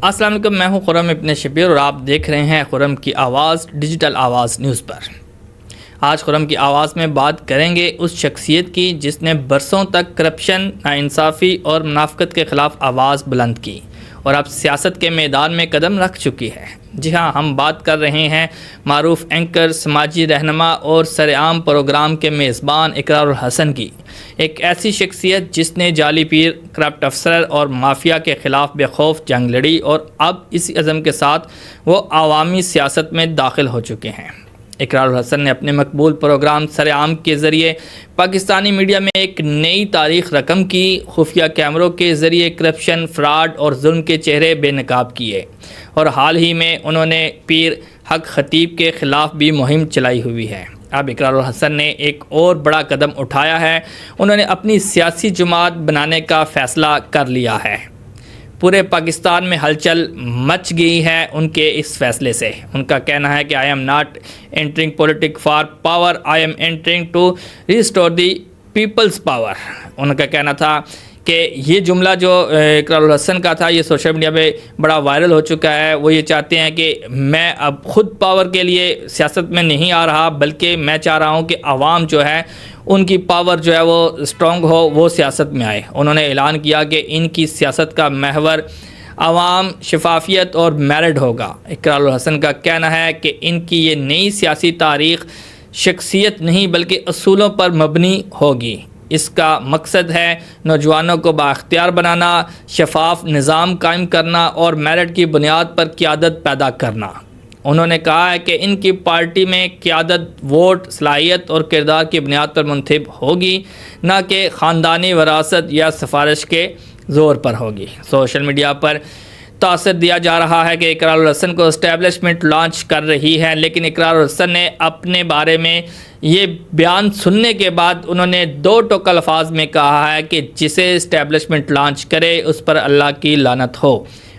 السلام علیکم، میں ہوں خرم ابن شبیر اور آپ دیکھ رہے ہیں خرم کی آواز ڈیجیٹل آواز نیوز پر۔ آج خرم کی آواز میں بات کریں گے اس شخصیت کی جس نے برسوں تک کرپشن، ناانصافی اور منافقت کے خلاف آواز بلند کی اور اب سیاست کے میدان میں قدم رکھ چکی ہے۔ جی ہاں، ہم بات کر رہے ہیں معروف اینکر، سماجی رہنما اور سرعام پروگرام کے میزبان اقرار الحسن کی۔ ایک ایسی شخصیت جس نے جعلی پیر، کرپٹ افسر اور مافیا کے خلاف بے خوف جنگ لڑی اور اب اسی عزم کے ساتھ وہ عوامی سیاست میں داخل ہو چکے ہیں۔ اقرار الحسن نے اپنے مقبول پروگرام سرعام کے ذریعے پاکستانی میڈیا میں ایک نئی تاریخ رقم کی۔ خفیہ کیمروں کے ذریعے کرپشن، فراڈ اور ظلم کے چہرے بے نقاب کیے اور حال ہی میں انہوں نے پیر حق خطیب کے خلاف بھی مہم چلائی ہوئی ہے۔ اب اقرار الحسن نے ایک اور بڑا قدم اٹھایا ہے، انہوں نے اپنی سیاسی جماعت بنانے کا فیصلہ کر لیا ہے۔ پورے پاکستان میں ہلچل مچ گئی ہے ان کے اس فیصلے سے۔ ان کا کہنا ہے کہ I am not entering politics for power, I am entering to restore the people's power. ان کا کہنا تھا کہ یہ جملہ جو اقرار الحسن کا تھا یہ سوشل میڈیا پہ بڑا وائرل ہو چکا ہے۔ وہ یہ چاہتے ہیں کہ میں اب خود پاور کے لیے سیاست میں نہیں آ رہا، بلکہ میں چاہ رہا ہوں کہ عوام جو ہے ان کی پاور جو ہے وہ اسٹرانگ ہو، وہ سیاست میں آئے۔ انہوں نے اعلان کیا کہ ان کی سیاست کا محور عوام، شفافیت اور میرٹ ہوگا۔ اقرار الحسن کا کہنا ہے کہ ان کی یہ نئی سیاسی تاریخ شخصیت نہیں بلکہ اصولوں پر مبنی ہوگی۔ اس کا مقصد ہے نوجوانوں کو بااختیار بنانا، شفاف نظام قائم کرنا اور میرٹ کی بنیاد پر قیادت پیدا کرنا۔ انہوں نے کہا ہے کہ ان کی پارٹی میں قیادت ووٹ، صلاحیت اور کردار کی بنیاد پر منتخب ہوگی، نہ کہ خاندانی وراثت یا سفارش کے زور پر ہوگی۔ سوشل میڈیا پر تاثر دیا جا رہا ہے کہ اقرار الحسن کو اسٹیبلشمنٹ لانچ کر رہی ہے، لیکن اقرار الحسن نے اپنے بارے میں یہ بیان سننے کے بعد انہوں نے دو ٹوک الفاظ میں کہا ہے کہ جسے اسٹیبلشمنٹ لانچ کرے اس پر اللہ کی لعنت ہو۔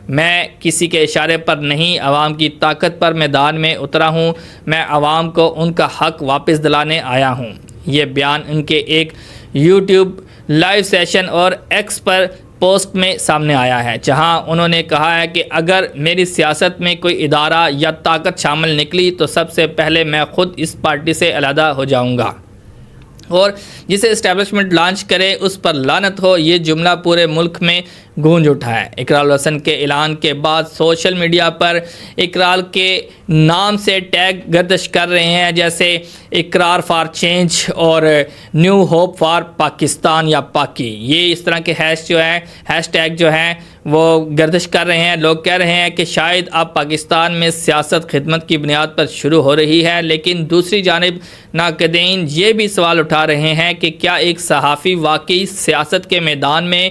میں کسی کے اشارے پر نہیں، عوام کی طاقت پر میدان میں اترا ہوں، میں عوام کو ان کا حق واپس دلانے آیا ہوں۔ یہ بیان ان کے ایک یوٹیوب لائیو سیشن اور ایکس پر پوسٹ میں سامنے آیا ہے، جہاں انہوں نے کہا ہے کہ اگر میری سیاست میں کوئی ادارہ یا طاقت شامل نکلی تو سب سے پہلے میں خود اس پارٹی سے علیحدہ ہو جاؤں گا اور جسے اسٹیبلشمنٹ لانچ کرے اس پر لعنت ہو۔ یہ جملہ پورے ملک میں گونج اٹھا ہے۔ اقرار الحسن کے اعلان کے بعد سوشل میڈیا پر اقرار کے نام سے ٹیگ گردش کر رہے ہیں، جیسے اقرار فار چینج اور نیو ہوپ فار پاکستان یا پاکی۔ یہ اس طرح کے ہیش ٹیگ جو ہیں وہ گردش کر رہے ہیں۔ لوگ کہہ رہے ہیں کہ شاید اب پاکستان میں سیاست خدمت کی بنیاد پر شروع ہو رہی ہے، لیکن دوسری جانب ناقدین یہ بھی سوال اٹھا رہے ہیں کہ کیا ایک صحافی واقعی سیاست کے میدان میں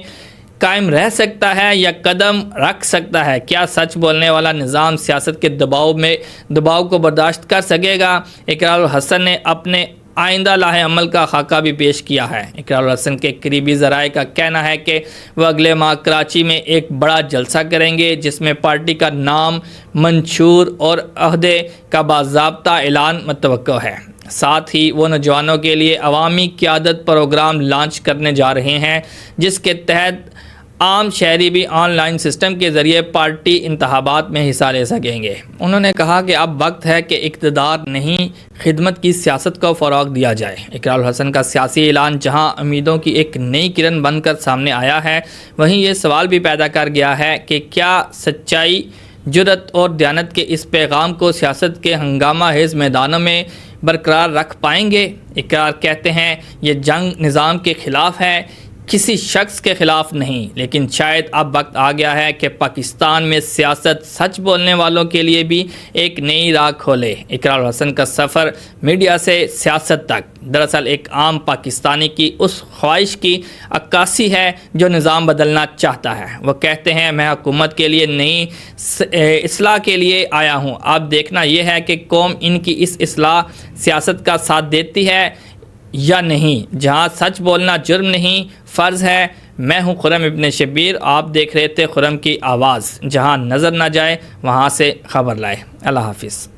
قائم رہ سکتا ہے یا قدم رکھ سکتا ہے؟ کیا سچ بولنے والا نظام سیاست کے دباؤ کو برداشت کر سکے گا؟ اقرار الحسن نے اپنے آئندہ لاہ عمل کا خاکہ بھی پیش کیا ہے۔ اقرار الحسن کے قریبی ذرائع کا کہنا ہے کہ وہ اگلے ماہ کراچی میں ایک بڑا جلسہ کریں گے جس میں پارٹی کا نام، منشور اور عہدے کا باضابطہ اعلان متوقع ہے۔ ساتھ ہی وہ نوجوانوں کے لیے عوامی قیادت پروگرام لانچ کرنے جا رہے ہیں، جس کے تحت عام شہری بھی آن لائن سسٹم کے ذریعے پارٹی انتخابات میں حصہ لے سکیں گے۔ انہوں نے کہا کہ اب وقت ہے کہ اقتدار نہیں، خدمت کی سیاست کو فروغ دیا جائے۔ اقرار الحسن کا سیاسی اعلان جہاں امیدوں کی ایک نئی کرن بن کر سامنے آیا ہے، وہیں یہ سوال بھی پیدا کر گیا ہے کہ کیا سچائی، جرأت اور دیانت کے اس پیغام کو سیاست کے ہنگامہ خیز میدانوں میں برقرار رکھ پائیں گے؟ اقرار کہتے ہیں یہ جنگ نظام کے خلاف ہے، کسی شخص کے خلاف نہیں، لیکن شاید اب وقت آ گیا ہے کہ پاکستان میں سیاست سچ بولنے والوں کے لیے بھی ایک نئی راہ کھولے۔ اقرار الحسن کا سفر میڈیا سے سیاست تک دراصل ایک عام پاکستانی کی اس خواہش کی عکاسی ہے جو نظام بدلنا چاہتا ہے۔ وہ کہتے ہیں میں حکومت کے لیے نئی اصلاح کے لیے آیا ہوں، اب دیکھنا یہ ہے کہ قوم ان کی اس اصلاح سیاست کا ساتھ دیتی ہے یا نہیں۔ جہاں سچ بولنا جرم نہیں، فرض ہے۔ میں ہوں خرم ابن شبیر، آپ دیکھ رہے تھے خرم کی آواز، جہاں نظر نہ جائے وہاں سے خبر لائے۔ اللہ حافظ۔